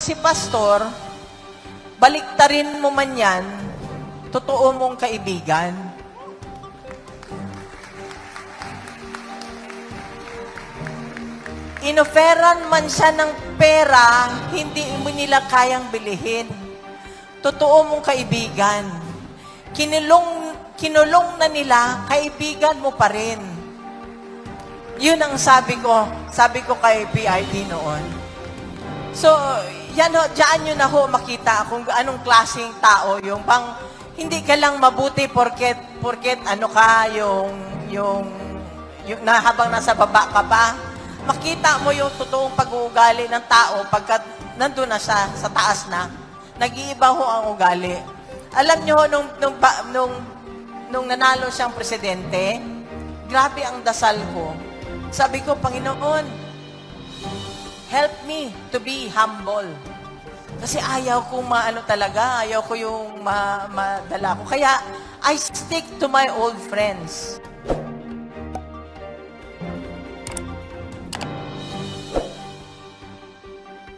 si pastor, baliktarin mo man yan, totoo mong kaibigan. Inoferan man siya ng pera, hindi mo nila kayang bilihin. Totoo mong kaibigan. Kinulong na nila, kaibigan mo pa rin. Yun ang sabi ko kay PID noon. So, yan ho, dyan nyo na ho makita kung anong klaseng tao yung bang hindi ka lang mabuti porket ano ka, yung na habang nasa baba ka pa. Makita mo yung totoong pag-uugali ng tao pagkat nandun na siya sa taas na. Nag-iiba ho ang ugali. Alam nyo, nung nanalo siyang presidente, grabe ang dasal ko. Sabi ko, Panginoon, help me to be humble. Kasi ayaw ko ayaw ko yung madala ko. Kaya, I stick to my old friends.